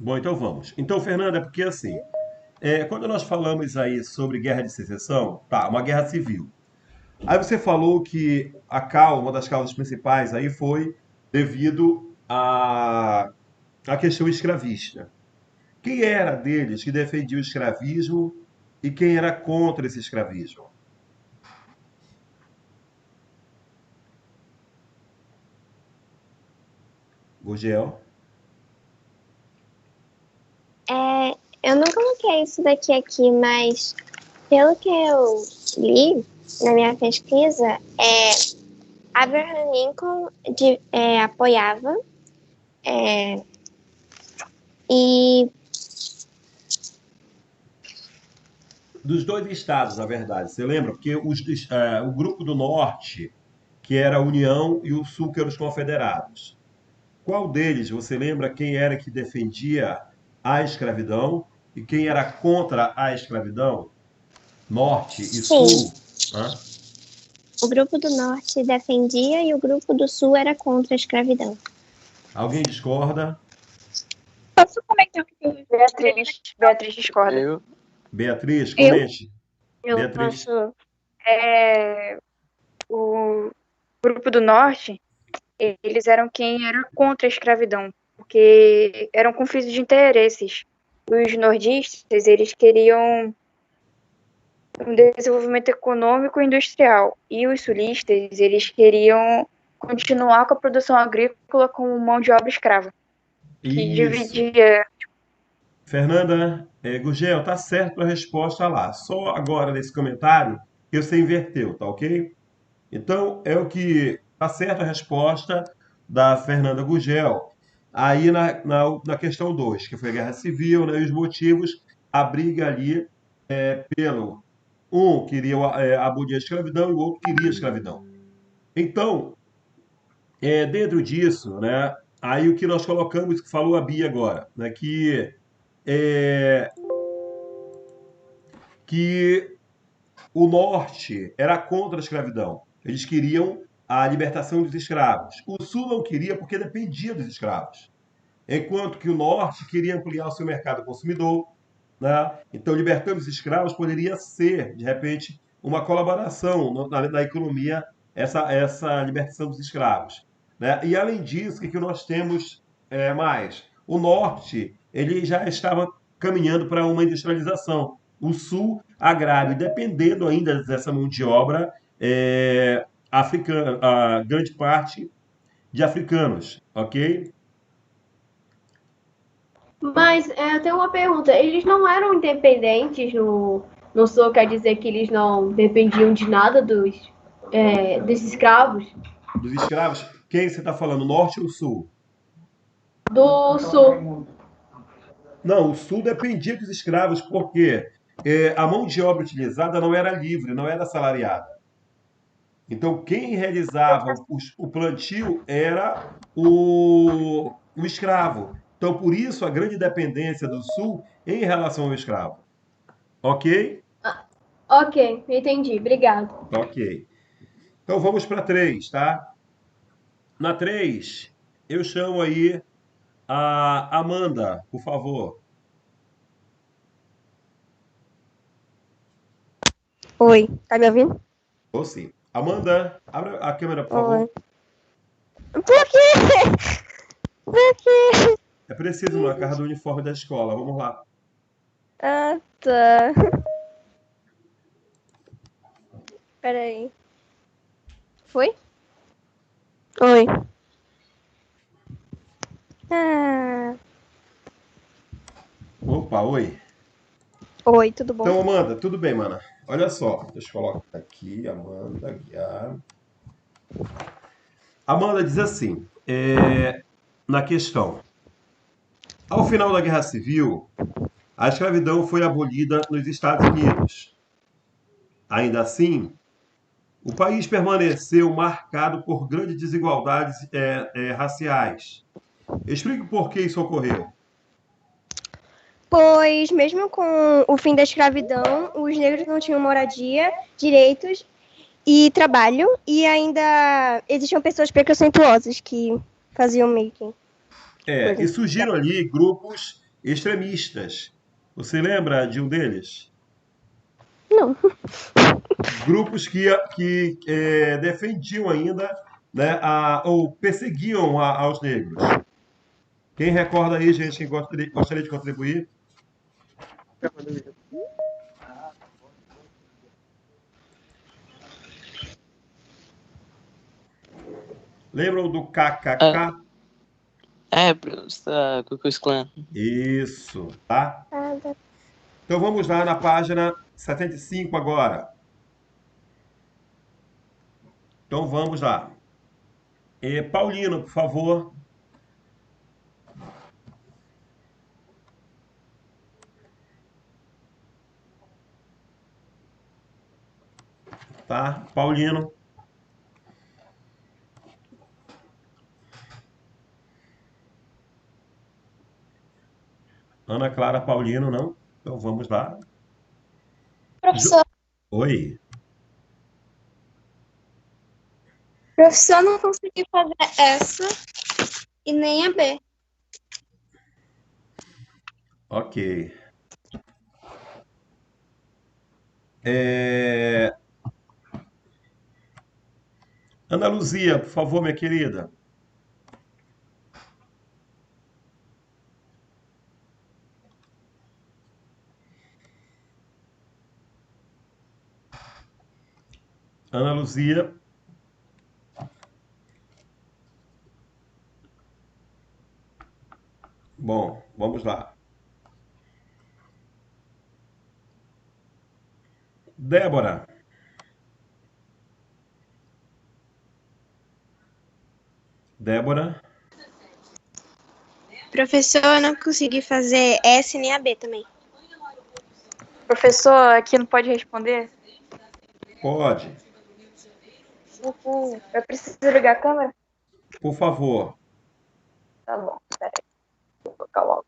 Bom, então vamos. Então, Fernanda, é porque assim, quando nós falamos aí sobre guerra de secessão, tá, uma guerra civil. Aí você falou que uma das causas principais aí foi devido à questão escravista. Quem era deles que defendia o escravismo e quem era contra esse escravismo? Gurgel? É, eu não coloquei isso daqui aqui, mas pelo que eu li na minha pesquisa, Abraham Lincoln apoiava é, e Dos dois estados, na verdade, você lembra? Porque o grupo do norte, que era a União, e o sul, que eram os confederados. Qual deles você lembra quem era que defendia a escravidão e quem era contra a escravidão? Norte e sim, sul? Hã? o grupo do norte defendia e o grupo do sul era contra a escravidão. Alguém discorda? Posso comentar o que eu Beatriz discorda. Beatriz, Eu? comente. Eu Beatriz. posso. É, o grupo do norte, eles eram quem era contra a escravidão, porque eram conflitos de interesses. Os nordistas, eles queriam um desenvolvimento econômico e industrial, e os sulistas, eles queriam continuar com a produção agrícola com mão de obra escrava, que Isso. dividia. Fernanda, Gurgel, tá certo a resposta lá. Só agora nesse comentário que você inverteu, tá ok? Então, é o que tá certa a resposta da Fernanda Gugel. Aí na questão 2, que foi a guerra civil, né, e os motivos, a briga ali pelo. Um queria abolir a escravidão e o outro queria a escravidão. Então, dentro disso, né, aí o que nós colocamos, que falou a Bia agora, né, é, que o norte era contra a escravidão. Eles queriam a libertação dos escravos. O sul não queria porque dependia dos escravos. Enquanto que o norte queria ampliar o seu mercado consumidor. Né? Então, libertando os escravos poderia ser, de repente, uma colaboração na economia, essa libertação dos escravos. Né? E, além disso, o que nós temos mais? O norte ele já estava caminhando para uma industrialização. O sul, agrário, dependendo ainda dessa mão de obra africana, a grande parte de africanos, ok? Mas eu tenho uma pergunta. Eles não eram independentes no Sul, quer dizer que eles não dependiam de nada dos escravos? Dos escravos, quem você está falando, norte ou sul? Do Sul. Não, o sul dependia dos escravos, porque a mão de obra utilizada não era livre, não era assalariada. Então, quem realizava o plantio era o escravo. Então, por isso, a grande dependência do sul em relação ao escravo. Ok? Ok, entendi. Obrigado. Ok. Então, vamos para 3, tá? Na 3, eu chamo aí a Amanda, por favor. Oi, tá me ouvindo? Ou sim. Amanda, abre a câmera, por Oi. favor. Por quê? Por quê? É preciso na carta do uniforme da escola. Vamos lá. Ah, tá. Peraí. Foi? Oi. Ah. Opa, oi. Oi, tudo bom? Então, Amanda, tudo bem, mana? Olha só, deixa eu colocar aqui, Amanda, guiar. Amanda diz assim, na questão. Ao final da Guerra Civil, a escravidão foi abolida nos Estados Unidos. Ainda assim, o país permaneceu marcado por grandes desigualdades raciais. Explique por que isso ocorreu. Pois, mesmo com o fim da escravidão, os negros não tinham moradia, direitos e trabalho, e ainda existiam pessoas preconceituosas que faziam making. E surgiram ali grupos extremistas. Você lembra de um deles? Não. Grupos que defendiam ainda, né, ou perseguiam aos negros. Quem recorda aí, gente, quem gostaria de contribuir? Lembram do Ah, KKK? Ku Klux Klan. Isso, tá? Nada. Então vamos lá na página 75 agora. Então vamos lá. Paulino, por favor. Tá? Paulino. Ana Clara Paulino, não? Então vamos lá. Professor, Oi. professor, não consegui fazer essa e nem a B. Ok. É, Ana Luzia, por favor, minha querida. Ana Luzia. Bom, vamos lá. Débora. Débora. Professor, eu não consegui fazer S nem a B também. Professor, aqui não pode responder? Pode. Uhul. Eu preciso ligar a câmera? Por favor. Tá bom, peraí. Vou colocar logo.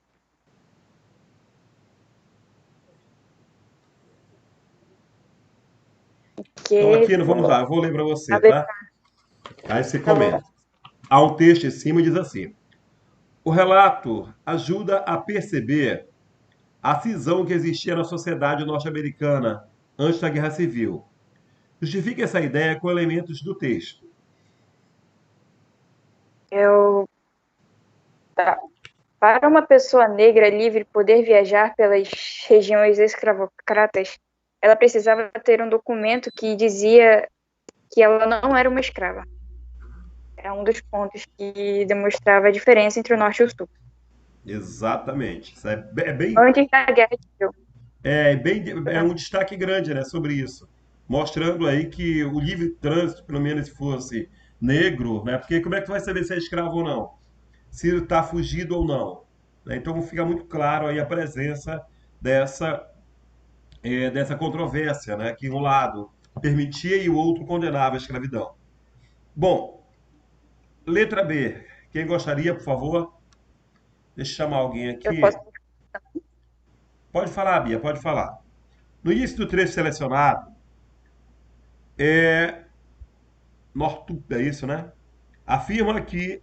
Então, Que aqui, vamos lá, eu vou ler para você, a ver, tá? Aí você tá bom. comenta. Há um texto em cima e diz assim: o relato ajuda a perceber a cisão que existia na sociedade norte-americana antes da Guerra Civil. Justifique essa ideia com elementos do texto. Eu tá. Para uma pessoa negra livre poder viajar pelas regiões escravocratas, ela precisava ter um documento que dizia que ela não era uma escrava. Era um dos pontos que demonstrava a diferença entre o norte e o sul. Exatamente. Isso é bem, Antes da Guerra Civil. é um destaque grande, né, sobre isso. Mostrando aí que o livre trânsito, pelo menos se fosse negro, né? Porque como é que tu vai saber se é escravo ou não? Se está fugido ou não? Né? Então fica muito claro aí a presença dessa, dessa controvérsia, né? Que um lado permitia e o outro condenava a escravidão. Bom, letra B. Quem gostaria, por favor? Deixa eu chamar alguém Eu posso. aqui. Pode falar, Bia, pode falar. No início do trecho selecionado, é, Nortup, é isso, né? Afirma que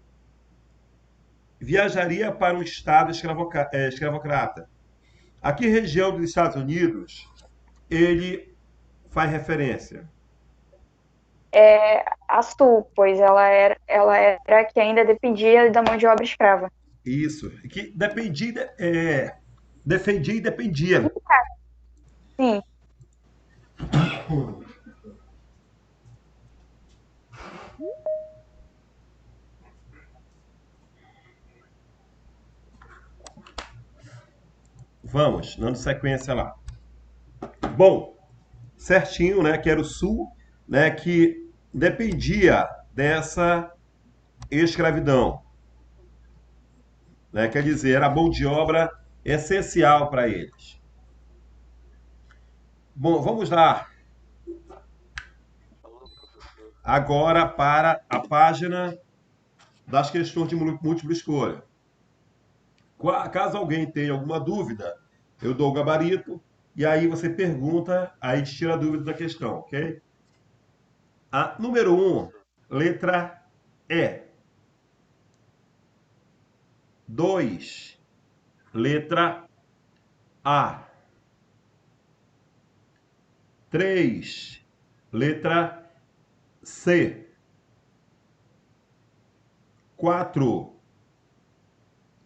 viajaria para um estado escravocrata. A que região dos Estados Unidos ele faz referência? A sul, pois ela era que ainda dependia da mão de obra escrava. Isso, que defendia e dependia. Sim, Vamos, dando sequência lá. Bom, certinho, né? Que era o sul, né? Que dependia dessa escravidão, né? Quer dizer, era mão de obra essencial para eles. Bom, vamos lá agora para a página das questões de múltipla escolha. Caso alguém tenha alguma dúvida, eu dou o gabarito e aí você pergunta, aí tira a dúvida da questão, ok? A número 1, letra E. 2. letra A. 3, letra C. 4,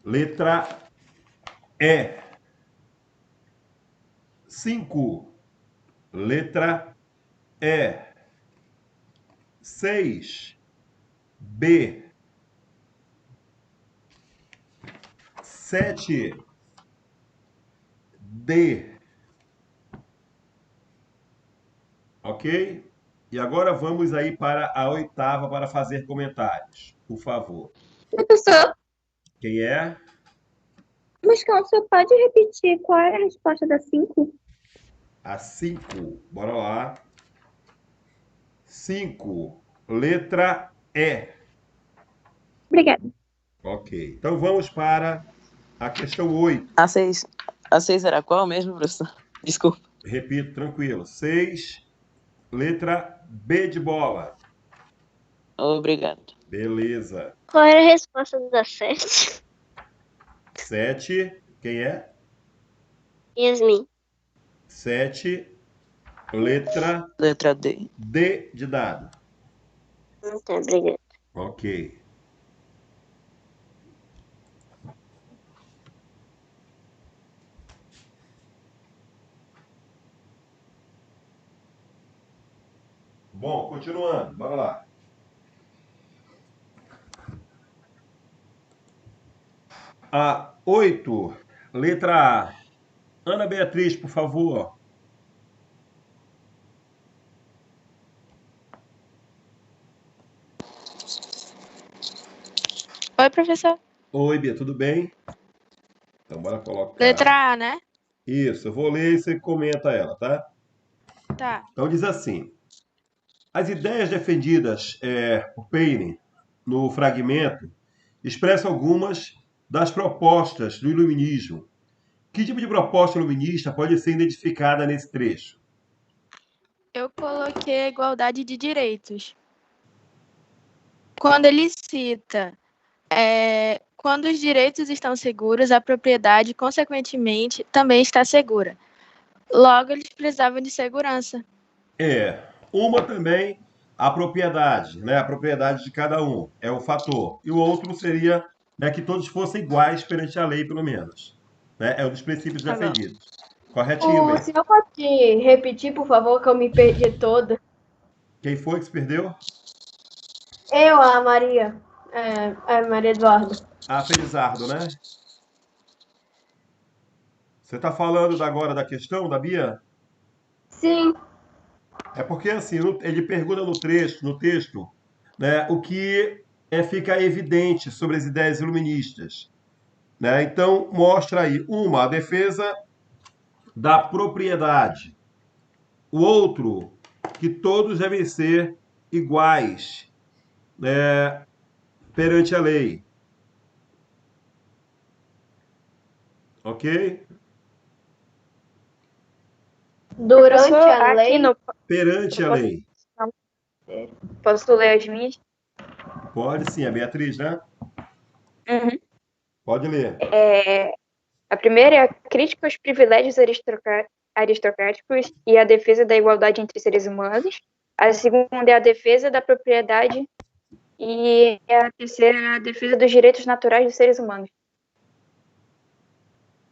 letra E. 5, letra E. 6, B. 7, D. Ok? E agora vamos aí para a oitava para fazer comentários. Por favor. Professor, Quem é? mas calma, você pode repetir qual era a resposta da 5? A 5. Bora lá. 5, letra E. Obrigada. Ok. Então vamos para a questão 8. A seis era qual mesmo, professor? Desculpa. Repito, tranquilo. 6, letra B de bola. Obrigado. Beleza. Qual era a resposta da 7? 7, quem é? Yasmin. 7, letra Letra D. D de dado. Tá, obrigada. Ok. Bom, continuando, bora lá. A 8, letra A. Ana Beatriz, por favor. Oi, professor. Oi, Bia, tudo bem? Então, bora colocar. Letra A, né? Isso, eu vou ler e você comenta ela, tá? Tá. Então, diz assim: as ideias defendidas por Paine no fragmento expressam algumas das propostas do iluminismo. Que tipo de proposta iluminista pode ser identificada nesse trecho? Eu coloquei a igualdade de direitos. Quando ele cita, quando os direitos estão seguros, a propriedade, consequentemente, também está segura. Logo, eles precisavam de segurança. Uma também a propriedade, né? A propriedade de cada um é o fator. E o outro seria, né, que todos fossem iguais perante a lei, pelo menos. Né? É um dos princípios Tá bom. defendidos. Corretinho, O bem. senhor pode repetir, por favor, que eu me perdi toda? Quem foi que se perdeu? Eu, a Maria. A Maria Eduarda. A Felizardo, né? Você está falando agora da questão da Bia? Sim. É porque assim, ele pergunta no texto, né, o que fica evidente sobre as ideias iluministas. Né? Então, mostra aí, a defesa da propriedade. O outro, que todos devem ser iguais, né, perante a lei. Ok? Durante Professor, a aqui lei. no. Perante a lei. Posso ler as minhas? Pode sim, a Beatriz, né? Uhum. Pode ler. A primeira é a crítica aos privilégios aristocráticos e a defesa da igualdade entre seres humanos. A segunda é a defesa da propriedade e a terceira é a defesa dos direitos naturais dos seres humanos.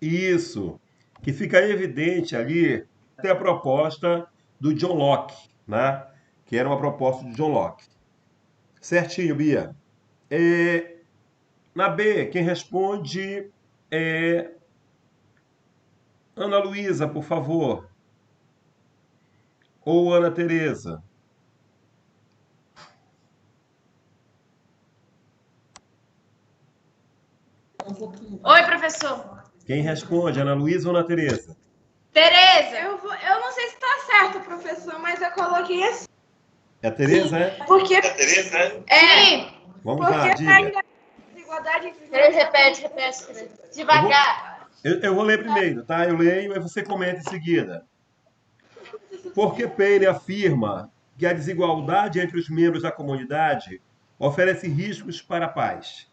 Isso. Que fica evidente ali até a proposta do John Locke, né? Que era uma proposta de John Locke. Certinho, Bia. Na B, quem responde é Ana Luísa, por favor. Ou Ana Tereza. Oi, professor. Quem responde, Ana Luísa ou Ana Tereza? Tereza. Eu não sei se tá certo, professor, mas eu coloquei assim. É a Tereza, é? Porque... É Tereza, Sim. Vamos lá, diga. Desigualdade... Repete. Devagar. Eu vou ler primeiro, tá? Eu leio e você comenta em seguida. Porque Paine afirma que a desigualdade entre os membros da comunidade oferece riscos para a paz.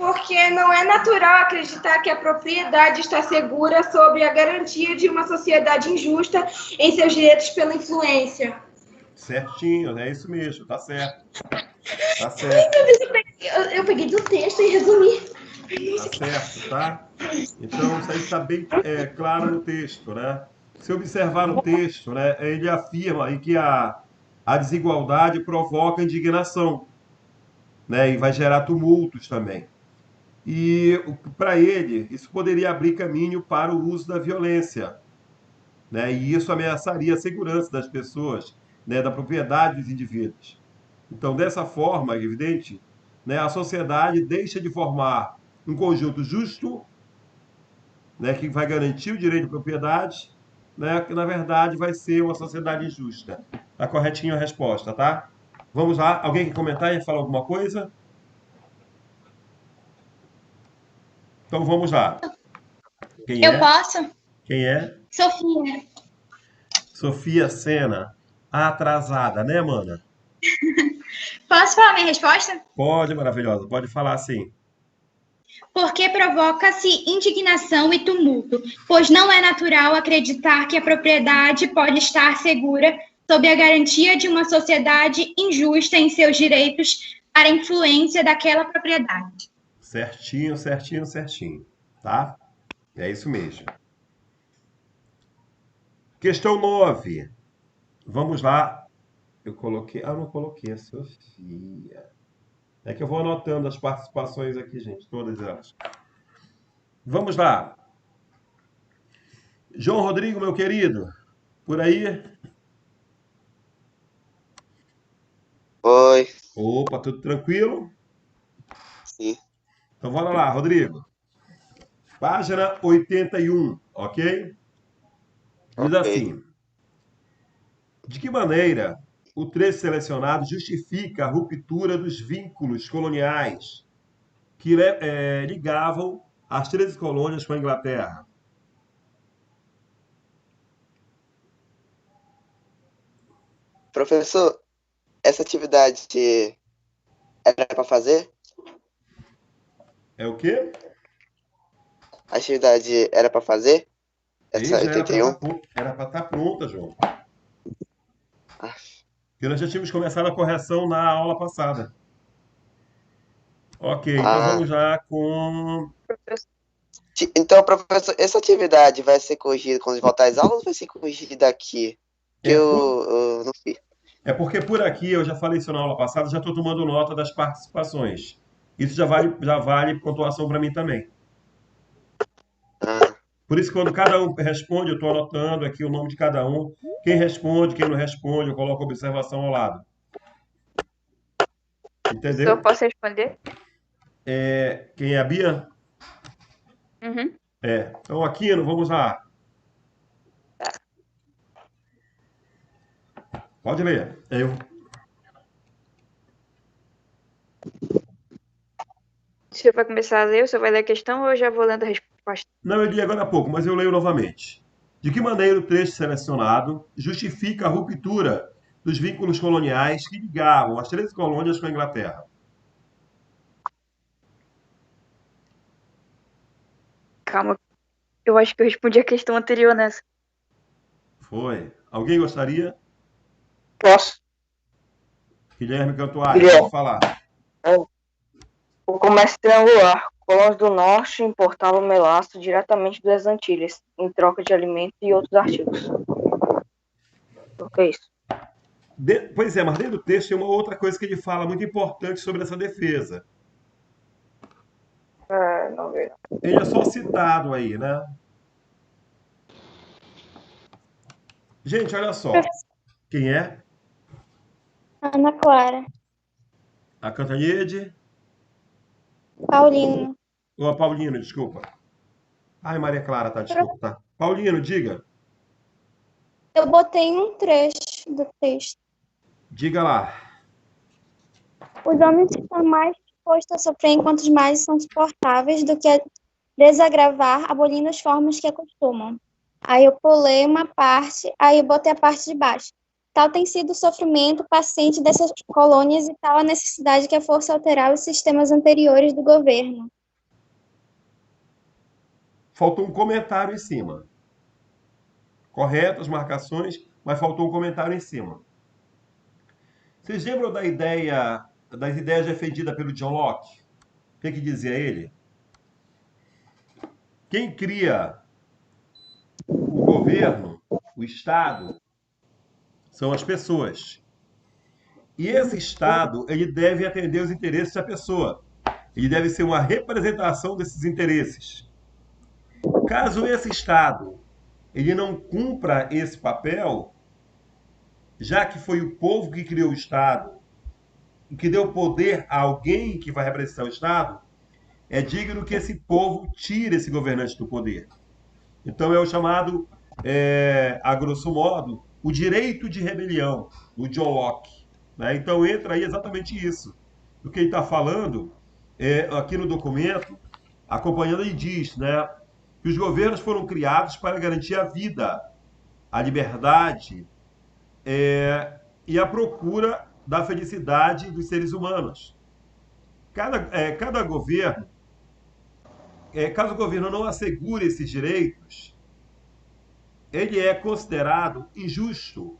Porque não é natural acreditar que a propriedade está segura sob a garantia de uma sociedade injusta em seus direitos pela influência. Certinho, é isso mesmo, tá certo. Tá Ai, certo, meu Deus, eu peguei do texto e resumi. tá certo, tá? Então, isso aí está bem claro no texto, né? Se observar no texto, né, ele afirma aí que a desigualdade provoca indignação, né, e vai gerar tumultos também. E para ele, isso poderia abrir caminho para o uso da violência, né, e isso ameaçaria a segurança das pessoas, né, da propriedade dos indivíduos. Então, dessa forma, é evidente, né, a sociedade deixa de formar um conjunto justo, né, que vai garantir o direito de propriedade, né, que na verdade vai ser uma sociedade injusta. Tá corretinho a resposta, tá? Vamos lá, alguém quer comentar e falar alguma coisa? Então vamos lá. Quem Eu é? posso? Quem é? Sofia. Sofia Sena. Atrasada, né, mana? Posso falar minha resposta? Pode, maravilhosa. Pode falar sim. Porque provoca-se indignação e tumulto, pois não é natural acreditar que a propriedade pode estar segura sob a garantia de uma sociedade injusta em seus direitos para a influência daquela propriedade. Certinho, certinho, certinho. Tá? É isso mesmo. Questão 9. Vamos lá. Eu coloquei. Ah, não coloquei a Sofia. É que eu vou anotando as participações aqui, gente, todas elas. Vamos lá. João Rodrigo, meu querido, por aí? Oi, Opa, tudo tranquilo? sim. Então, bora lá, Rodrigo. Página 81, ok? Diz Ok. assim: de que maneira o trecho selecionado justifica a ruptura dos vínculos coloniais que ligavam as 13 colônias com a Inglaterra? Professor, essa atividade era para fazer? É o quê? A atividade era para fazer? Aí Essa já 81? era para estar pronta, João. Ah, Porque nós já tínhamos começado a correção na aula passada. Ok, então ah. vamos lá com. Então, professor, essa atividade vai ser corrigida quando voltar às aulas ou vai ser corrigida aqui? Que É, eu não fiz. é porque por aqui, eu já falei isso na aula passada, já estou tomando nota das participações. Isso já vale pontuação para mim também. Ah, Por isso, quando cada um responde, eu estou anotando aqui o nome de cada um. Quem responde, quem não responde, eu coloco observação ao lado. Só Entendeu? posso responder? Quem é a Bia? Uhum. Então, Aquino, vamos lá. Pode ler. Você vai começar a ler, você vai ler a questão ou eu já vou lendo a resposta? Não, eu li agora há pouco, mas eu leio novamente. De que maneira o trecho selecionado justifica a ruptura dos vínculos coloniais que ligavam as 13 colônias com a Inglaterra? Calma, eu acho que eu respondi a questão anterior nessa. Foi. Alguém gostaria? Posso? Guilherme Cantuário, Guilherme. pode falar. O comércio triangular. Colônias do Norte importavam melaço diretamente das Antilhas, em troca de alimentos e outros artigos. O que é isso? Pois é, mas dentro do texto tem uma outra coisa que ele fala muito importante sobre essa defesa. Não vejo. Ele é só citado aí, né? Gente, olha só. Quem é? Ana Clara. A Cantanhede? Paulino. Ou a Paulino, desculpa. Ai, Maria Clara, tá, desculpa, tá. Paulino, diga. Eu botei um trecho do texto. Diga lá. Os homens estão mais dispostos a sofrer enquanto os males são suportáveis do que a desagravar, abolindo as formas que acostumam. Aí eu pulei uma parte, aí eu botei a parte de baixo. Tal tem sido o sofrimento paciente dessas colônias e tal a necessidade que a força alterar os sistemas anteriores do governo. faltou um comentário em cima. Corretas marcações, mas faltou um comentário em cima. Vocês lembram das ideias defendidas pelo John Locke? O que dizia ele? Quem cria o governo, o Estado, são as pessoas. E esse Estado, ele deve atender os interesses da pessoa. Ele deve ser uma representação desses interesses. Caso esse Estado ele não cumpra esse papel, já que foi o povo que criou o Estado e que deu poder a alguém que vai representar o Estado, é digno que esse povo tire esse governante do poder. Então é o chamado, a grosso modo, o direito de rebelião, do John Locke. Né? Então entra aí exatamente isso. O que ele está falando, aqui no documento, acompanhando, ele diz, né, que os governos foram criados para garantir a vida, a liberdade e a procura da felicidade dos seres humanos. Cada governo, caso o governo não assegure esses direitos, ele é considerado injusto,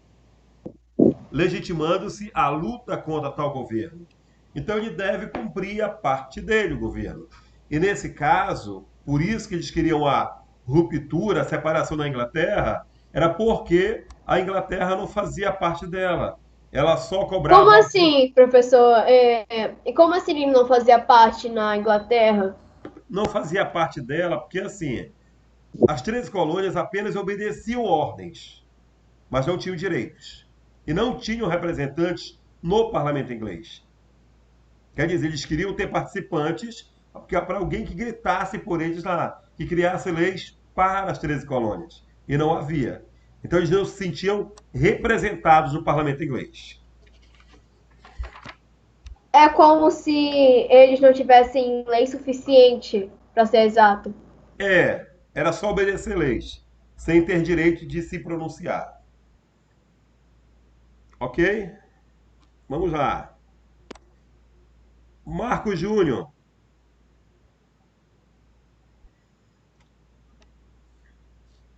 legitimando-se a luta contra tal governo. Então ele deve cumprir a parte dele, o governo. E nesse caso, por isso que eles queriam a ruptura, a separação da Inglaterra, era porque a Inglaterra não fazia parte dela. Ela só cobrava... Como assim, professor? E como assim ele não fazia parte na Inglaterra? Não fazia parte dela, porque assim, as 13 colônias apenas obedeciam ordens, mas não tinham direitos. E não tinham representantes no parlamento inglês. Quer dizer, eles queriam ter participantes para alguém que gritasse por eles lá, que criasse leis para as 13 colônias. E não havia. Então eles não se sentiam representados no parlamento inglês. É como se eles não tivessem lei suficiente, para ser exato. Era só obedecer leis, sem ter direito de se pronunciar. Ok? Vamos lá. Marcos Júnior.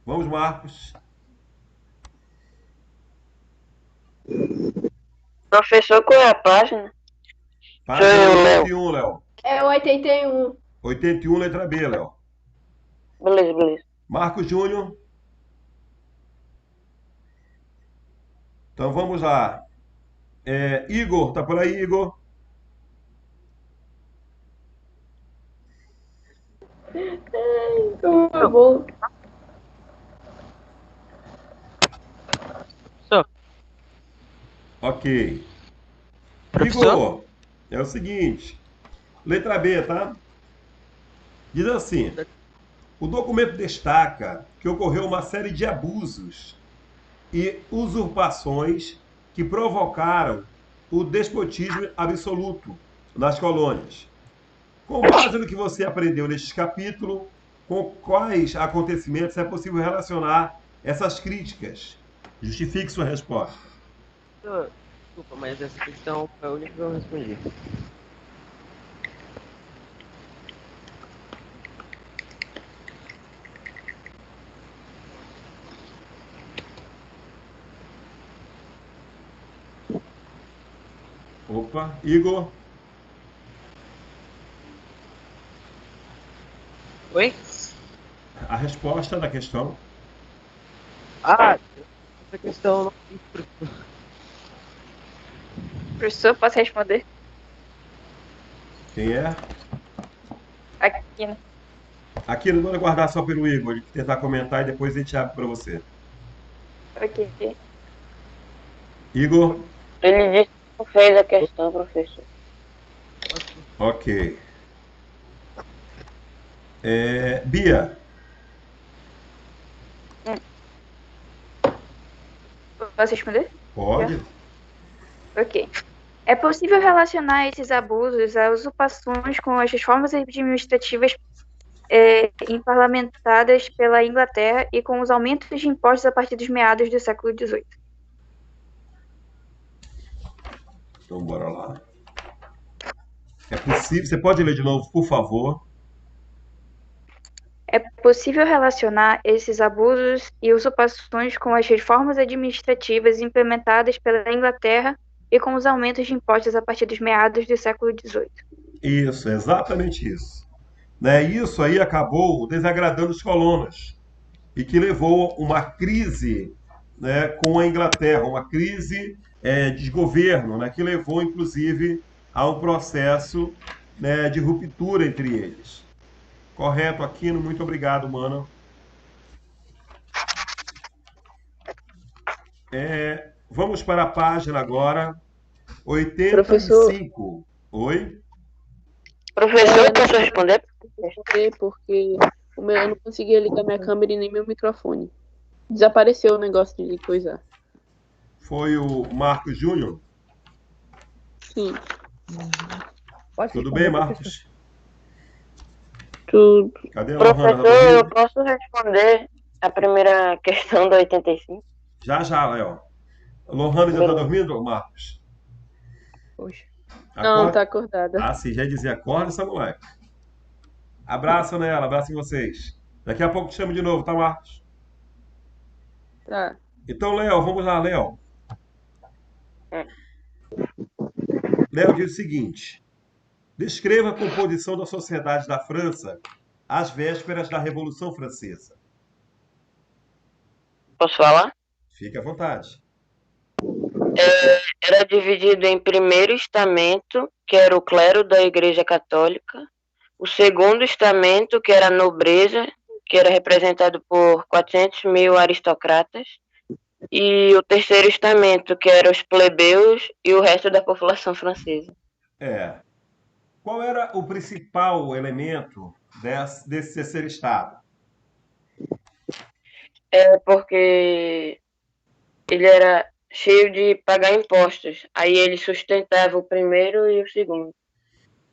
Vamos, Marcos. Professor, qual é a página? Página 81, Léo. É 81. 81, letra B, Léo. Beleza. Marcos Júnior. Então vamos lá. Igor, tá por aí, Igor? Tá bom. Ok. Professor? Igor, é o seguinte. Letra B, tá? Diz assim. O documento destaca que ocorreu uma série de abusos e usurpações que provocaram o despotismo absoluto nas colônias. Com base no que você aprendeu neste capítulo, com quais acontecimentos é possível relacionar essas críticas? Justifique sua resposta. Desculpa, mas essa questão foi a única que eu respondi. Opa, Igor. Oi? A resposta da questão. Essa questão não... Professor, posso responder? Quem é? Aqui, né? Aqui, não vou guardar só pelo Igor, ele tentar comentar e depois a gente abre para você. Ok. Igor? Ele disse que não fez a questão, professor. Ok. Bia? Posso responder? Pode. Ok. É possível relacionar esses abusos às usurpações com as reformas administrativas parlamentadas pela Inglaterra e com os aumentos de impostos a partir dos meados do século XVIII. Então, bora lá. É possível... Você pode ler de novo, por favor? É possível relacionar esses abusos e usurpações com as reformas administrativas implementadas pela Inglaterra e com os aumentos de impostos a partir dos meados do século XVIII. Isso, exatamente isso. Né? Isso aí acabou desagradando os colonos e que levou uma crise, né, com a Inglaterra, uma crise de governo, né, que levou inclusive a um processo, né, de ruptura entre eles. Correto, Aquino, muito obrigado, mano. Vamos para a página agora, 85. Oi? Professor, eu posso responder? Porque eu não conseguia ligar minha câmera e nem meu microfone. Desapareceu o negócio de coisar. Foi o Marcos Júnior? Sim. Tudo bem, Marcos? Tudo. Cadê a Professor, Lohana? eu posso responder a primeira questão do 85? Já, Léo. A Lohana já está dormindo, Marcos? Poxa. Acorda? Não, tá acordada. Ah, sim, já dizia, acorda essa moleque. Abraço nela, abraço em vocês. Daqui a pouco te chamo de novo, tá, Marcos? Tá. Então, Léo, vamos lá, Léo. Léo diz o seguinte: descreva a composição da sociedade da França às vésperas da Revolução Francesa. Posso falar? Fique à vontade. Era dividido em primeiro estamento, que era o clero da Igreja Católica, o segundo estamento, que era a nobreza, que era representado por 400 mil aristocratas, e o terceiro estamento, que eram os plebeus e o resto da população francesa. Qual era o principal elemento desse terceiro estado? Porque ele era cheio de pagar impostos. Aí ele sustentava o primeiro e o segundo.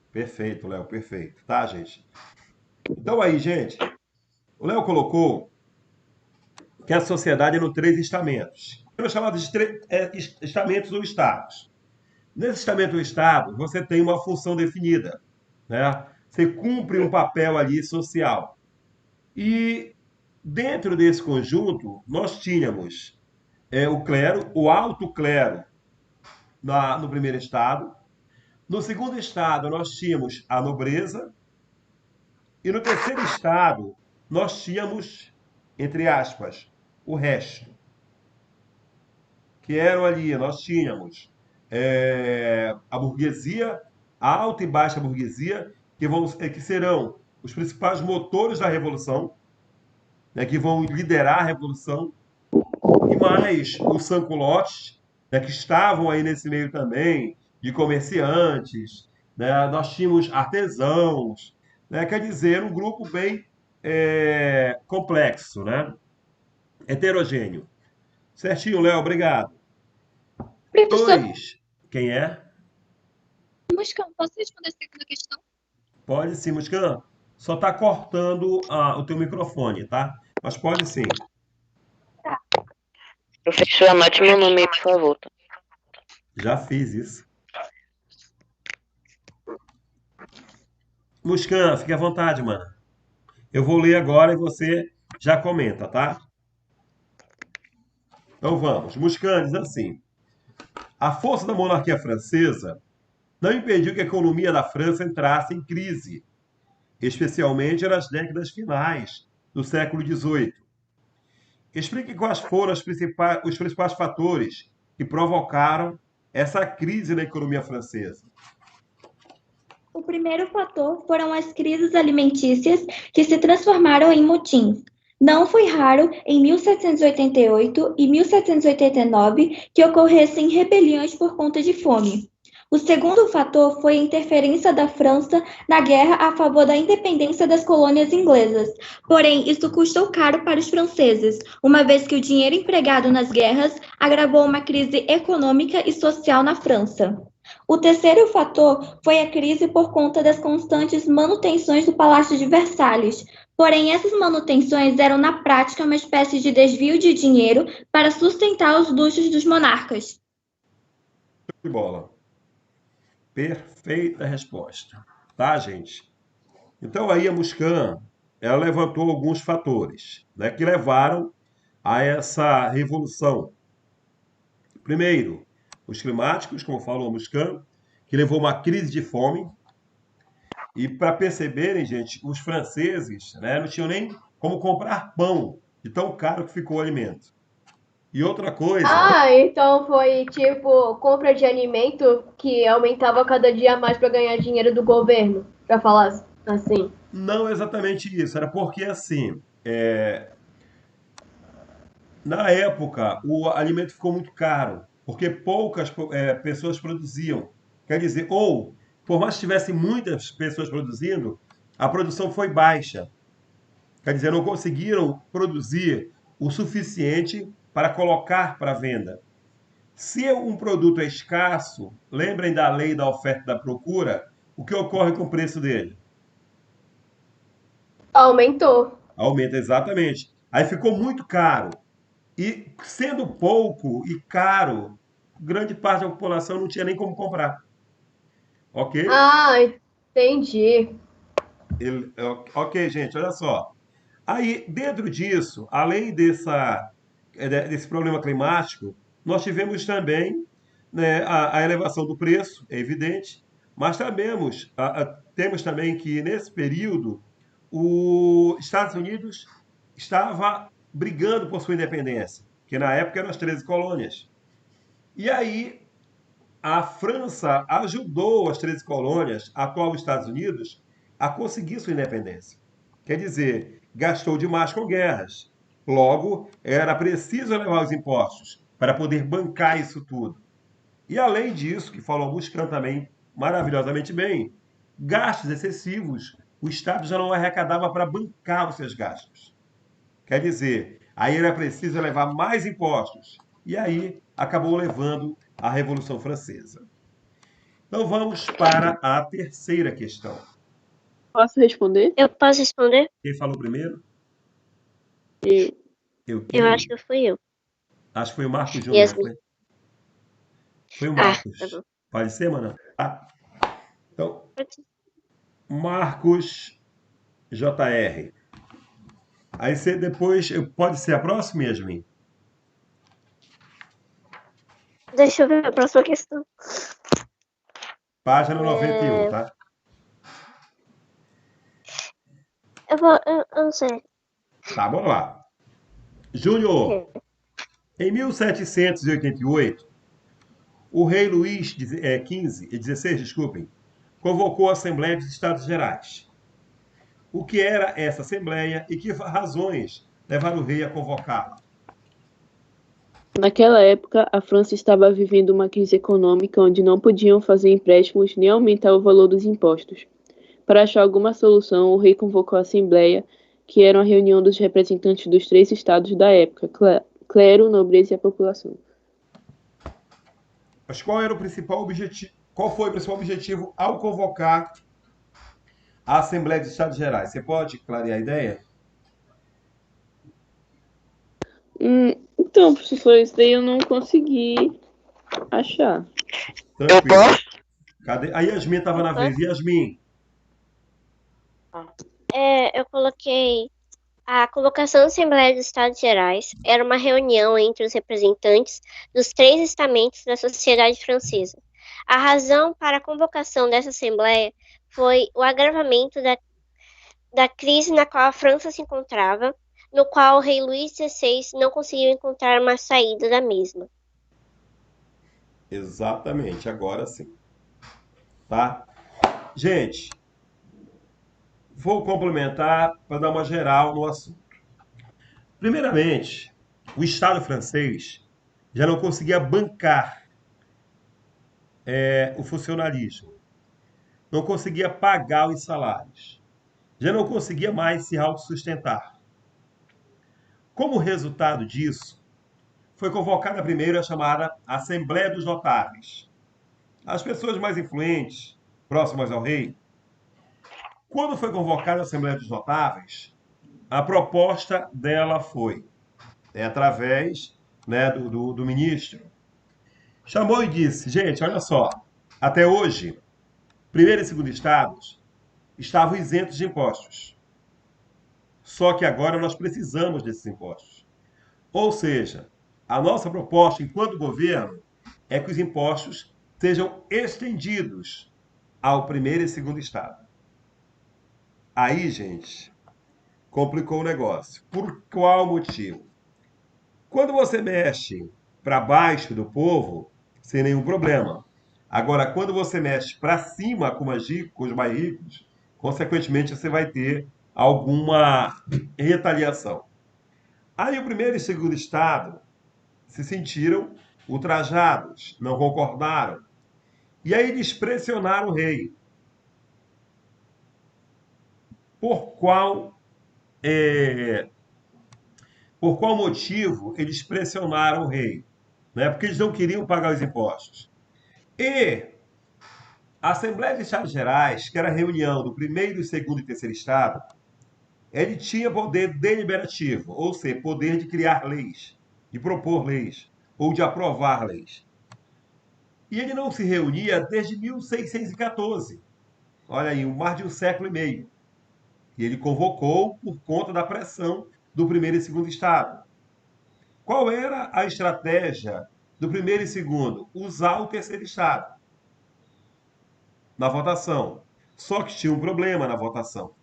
Perfeito, Léo, perfeito. Tá, gente? Então aí, gente, o Léo colocou que a sociedade é no 3 estamentos. São chamados de estamentos ou estados. Nesse estamento ou estado, você tem uma função definida, né? Você cumpre um papel ali social. E dentro desse conjunto, nós tínhamos o clero, o alto clero no primeiro estado. No segundo estado, nós tínhamos a nobreza. E no terceiro estado, nós tínhamos, entre aspas, o resto. Que eram ali, nós tínhamos a burguesia, a alta e baixa burguesia, que serão os principais motores da revolução, né, que vão liderar a revolução, e mais os sans-culottes, né, que estavam aí nesse meio também, de comerciantes, né, nós tínhamos artesãos, né, quer dizer, um grupo bem complexo, né, heterogêneo. Certinho, Léo, obrigado. Professor, 2. Quem é? Muscão, posso responder a segunda questão? Pode sim, Muscan. Só está cortando o teu microfone, tá? Mas pode sim. Professor, anote meu nome aí, por favor. Tá? Já fiz isso. Muscan, fique à vontade, mano. Eu vou ler agora e você já comenta, tá? Então vamos. Muscan diz assim: a força da monarquia francesa não impediu que a economia da França entrasse em crise, especialmente nas décadas finais do século XVIII. Explique quais foram os principais fatores que provocaram essa crise na economia francesa. O primeiro fator foram as crises alimentícias que se transformaram em motins. Não foi raro, em 1788 e 1789, que ocorressem rebeliões por conta de fome. O segundo fator foi a interferência da França na guerra a favor da independência das colônias inglesas. Porém, isso custou caro para os franceses, uma vez que o dinheiro empregado nas guerras agravou uma crise econômica e social na França. O terceiro fator foi a crise por conta das constantes manutenções do Palácio de Versalhes. Porém, essas manutenções eram, na prática, uma espécie de desvio de dinheiro para sustentar os luxos dos monarcas. De bola. Perfeita resposta. Tá, gente? Então aí a Muscan ela levantou alguns fatores, né, que levaram a essa revolução. Primeiro, os climáticos, como falou o Muscan, que levou a uma crise de fome. E para perceberem, gente, os franceses, né, não tinham nem como comprar pão, de tão caro que ficou o alimento. E outra coisa, Ah, então foi tipo compra de alimento que aumentava cada dia mais para ganhar dinheiro do governo, para falar assim. não exatamente isso, era porque assim, na época o alimento ficou muito caro, porque poucas pessoas produziam. Quer dizer, ou por mais que tivessem muitas pessoas produzindo, a produção foi baixa. Quer dizer, não conseguiram produzir o suficiente para colocar para venda. Se um produto é escasso, lembrem da lei da oferta e da procura, o que ocorre com o preço dele? Aumentou. Aumenta exatamente. Aí ficou muito caro. E sendo pouco e caro, grande parte da população não tinha nem como comprar. Ok? Ah, entendi. Ok, gente, olha só. Aí, dentro disso, além desse problema climático, nós tivemos também, né, a elevação do preço, é evidente, mas temos também que, nesse período, os Estados Unidos estava brigando por sua independência, que na época eram as 13 colônias. E aí, a França ajudou as 13 colônias, atual Estados Unidos, a conseguir sua independência. Quer dizer, gastou demais com guerras. Logo, era preciso elevar os impostos para poder bancar isso tudo. E além disso, que falou Buscan também maravilhosamente bem, gastos excessivos, o Estado já não arrecadava para bancar os seus gastos. Quer dizer, aí era preciso elevar mais impostos. E aí acabou levando à Revolução Francesa. Então vamos para a terceira questão. Posso responder? Eu posso responder? Quem falou primeiro? Eu. Eu acho que fui eu. Acho que foi o Marcos Júnior, não Yasmin. foi? Foi o Ah, Marcos. tá bom. Pode ser, mano? Tá. Então, Pode ser. Marcos JR. Aí você depois. Pode ser a próxima, Yasmin? Deixa eu ver a próxima questão. Página 91, tá? Eu não sei. Tá, vamos lá. Júnior, em 1788, o rei Luís XVI, desculpem, convocou a Assembleia dos Estados Gerais. O que era essa Assembleia e que razões levaram o rei a convocá-la? Naquela época, a França estava vivendo uma crise econômica onde não podiam fazer empréstimos nem aumentar o valor dos impostos. Para achar alguma solução, o rei convocou a Assembleia, que era uma reunião dos representantes dos 3 estados da época, clero, nobreza e a população. Mas qual era o principal objetivo? Qual foi o principal objetivo ao convocar a Assembleia dos Estados Gerais? Você pode clarear a ideia? Então, professor, isso daí eu não consegui achar. Tranquilo. Cadê? A Yasmin estava na vez. Yasmin. Eu coloquei a convocação da Assembleia dos Estados Gerais era uma reunião entre os representantes dos 3 estamentos da sociedade francesa. A razão para a convocação dessa Assembleia foi o agravamento da crise na qual a França se encontrava, no qual o rei Luís XVI não conseguiu encontrar uma saída da mesma. Exatamente, agora sim. Tá? Gente, vou complementar para dar uma geral no assunto. Primeiramente, o Estado francês já não conseguia bancar o funcionalismo, não conseguia pagar os salários, já não conseguia mais se autossustentar. Como resultado disso, foi convocada primeiro a chamada Assembleia dos Notáveis. As pessoas mais influentes, próximas ao rei, quando foi convocada a Assembleia dos Notáveis, a proposta dela foi, através, né, do ministro, chamou e disse, gente, olha só, até hoje, primeiro e segundo estados estavam isentos de impostos. Só que agora nós precisamos desses impostos. Ou seja, a nossa proposta, enquanto governo, é que os impostos sejam estendidos ao primeiro e segundo estado. Aí, gente, complicou o negócio. Por qual motivo? Quando você mexe para baixo do povo, sem nenhum problema. Agora, quando você mexe para cima com os mais ricos, consequentemente você vai ter alguma retaliação. Aí o primeiro e segundo estado se sentiram ultrajados, não concordaram. E aí eles pressionaram o rei. Por qual motivo eles pressionaram o rei? Né? Porque eles não queriam pagar os impostos. E a Assembleia de Estados Gerais, que era a reunião do primeiro, segundo e terceiro estado, ele tinha poder deliberativo, ou seja, poder de criar leis, de propor leis, ou de aprovar leis. E ele não se reunia desde 1614. Olha aí, mais de um século e meio. E ele convocou por conta da pressão do primeiro e segundo estado. Qual era a estratégia do primeiro e segundo? Usar o terceiro estado na votação. Só que tinha um problema na votação.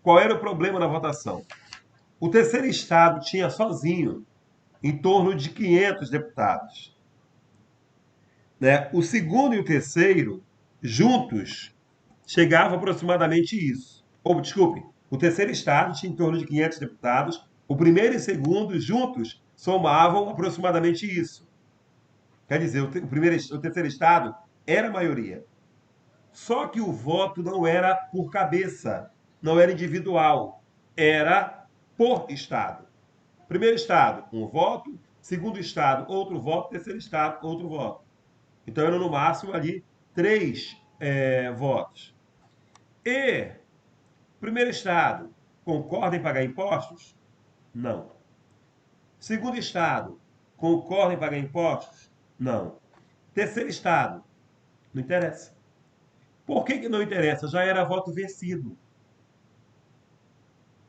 Qual era o problema na votação? O terceiro estado tinha sozinho em torno de 500 deputados. Né? O segundo e o terceiro, juntos, chegavam aproximadamente isso. Desculpe, o terceiro estado tinha em torno de 500 deputados, o primeiro e o segundo, juntos, somavam aproximadamente isso. Quer dizer, o terceiro estado era a maioria. Só que o voto não era por cabeça, não era individual, era por estado. Primeiro estado, um voto. Segundo estado, outro voto. Terceiro estado, outro voto. Então, eram no máximo ali 3 votos. E, primeiro estado, concorda em pagar impostos? Não. Segundo estado, concorda em pagar impostos? Não. Terceiro estado, não interessa. Por que não interessa? Já era voto vencido.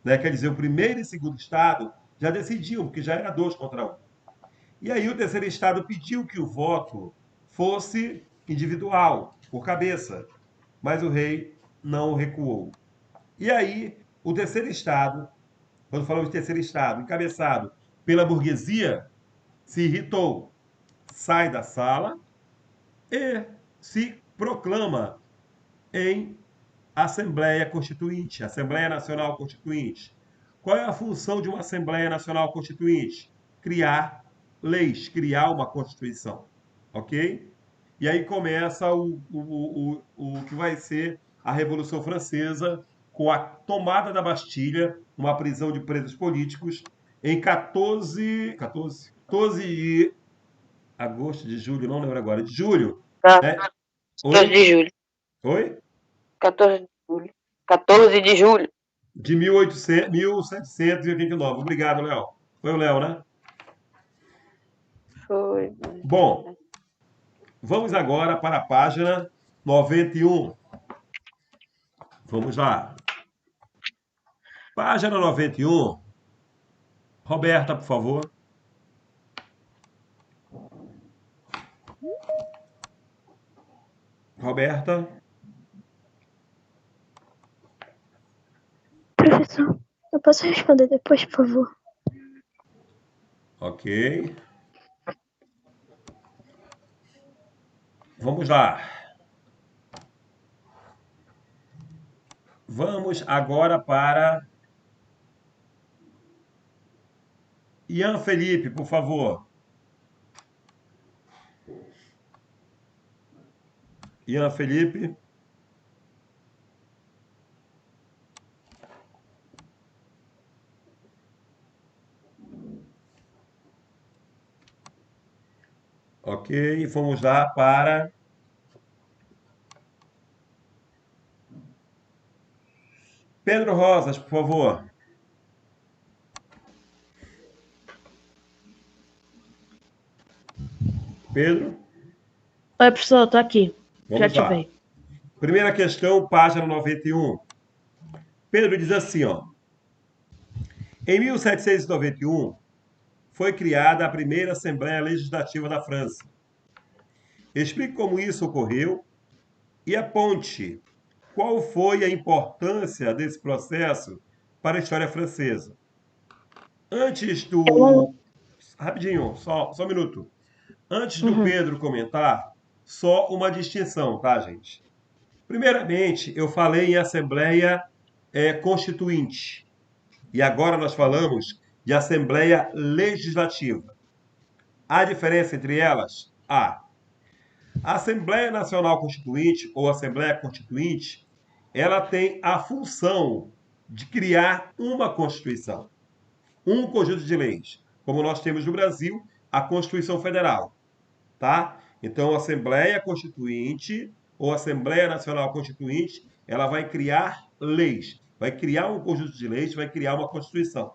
Né? Quer dizer, o primeiro e segundo estado já decidiam, porque já era 2 contra 1. E aí o terceiro estado pediu que o voto fosse individual, por cabeça, mas o rei não recuou. E aí o terceiro estado, quando falamos de terceiro estado, encabeçado pela burguesia, se irritou, sai da sala e se proclama em Assembleia Constituinte, Assembleia Nacional Constituinte. Qual é a função de uma Assembleia Nacional Constituinte? Criar leis, criar uma Constituição. Ok? E aí começa o que vai ser a Revolução Francesa, com a tomada da Bastilha, uma prisão de presos políticos, em 14 de agosto, de julho, não lembro agora, de julho. Né? 14 de julho. Oi? 14 de julho. 14 de julho. De 1789. Obrigado, Léo. Foi o Léo, né? Foi. Bom, vamos agora para a página 91. Vamos lá. Página 91. Roberta, por favor. Roberta. Professor, eu posso responder depois, por favor? Ok. Vamos lá. Vamos agora para Ian Felipe, por favor. Ian Felipe. Ok, vamos lá para Pedro Rosas, por favor. Pedro? Oi, professor, estou aqui. Vamos Já lá. ativei. Primeira questão, página 91. Pedro diz assim, ó. Em 1791, foi criada a primeira Assembleia Legislativa da França. Explique como isso ocorreu e aponte qual foi a importância desse processo para a história francesa. Antes do... Rapidinho, só um minuto. Antes do Pedro comentar, só uma distinção, tá, gente? Primeiramente, eu falei em Assembleia Constituinte. E agora nós falamos de Assembleia Legislativa. Há diferença entre elas? Há. A Assembleia Nacional Constituinte, ou Assembleia Constituinte, ela tem a função de criar uma Constituição, um conjunto de leis, como nós temos no Brasil, a Constituição Federal, tá? Então, a Assembleia Constituinte, ou Assembleia Nacional Constituinte, ela vai criar leis, vai criar um conjunto de leis, vai criar uma Constituição.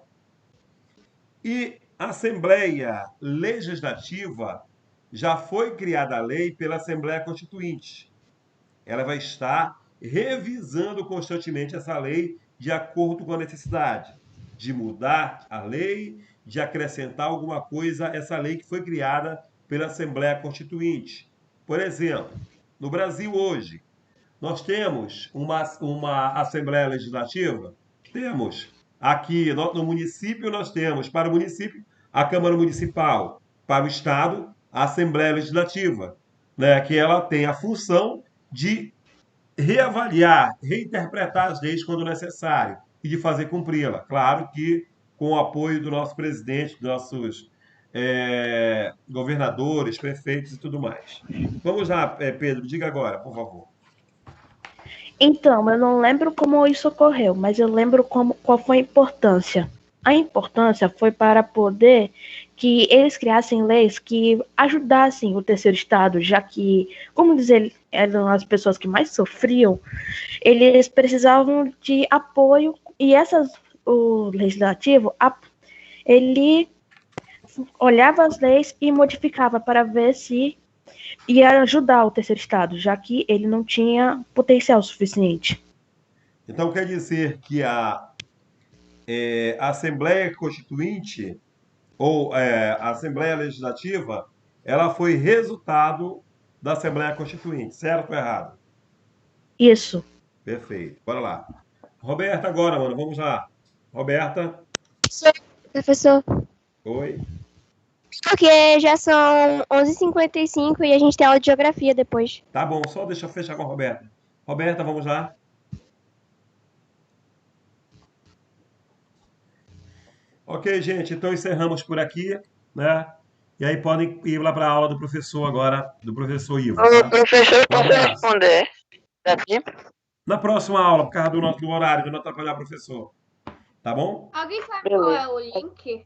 E a Assembleia Legislativa já foi criada a lei pela Assembleia Constituinte. Ela vai estar revisando constantemente essa lei de acordo com a necessidade de mudar a lei, de acrescentar alguma coisa a essa lei que foi criada pela Assembleia Constituinte. Por exemplo, no Brasil hoje, nós temos uma Assembleia Legislativa? Temos. Aqui no município nós temos, para o município, a Câmara Municipal, para o Estado, a Assembleia Legislativa, né, que ela tem a função de reavaliar, reinterpretar as leis quando necessário e de fazer cumpri-la. Claro que com o apoio do nosso presidente, dos nossos governadores, prefeitos e tudo mais. Vamos lá, Pedro, diga agora, por favor. Então, eu não lembro como isso ocorreu, mas eu lembro qual foi a importância. A importância foi para poder que eles criassem leis que ajudassem o terceiro estado, já que, como dizer, eram as pessoas que mais sofriam, eles precisavam de apoio, e o legislativo, ele olhava as leis e modificava para ver se ia ajudar o terceiro estado, já que ele não tinha potencial suficiente. Então quer dizer que a Assembleia Constituinte ou a Assembleia Legislativa, ela foi resultado da Assembleia Constituinte, certo ou errado? Isso. Perfeito. Bora lá. Roberta agora, mano. Vamos lá. Roberta. Professor. Oi. Porque já são 11h55 e a gente tem aula de geografia depois. Tá bom, só deixa eu fechar com a Roberta. Roberta, vamos lá. Ok, gente, então encerramos por aqui, né? E aí podem ir lá para a aula do professor agora, do professor Ivo. Tá? O professor, posso responder? Dá tempo? Na próxima aula, por causa do horário, de não atrapalhar o professor. Tá bom? Alguém sabe qual é o link?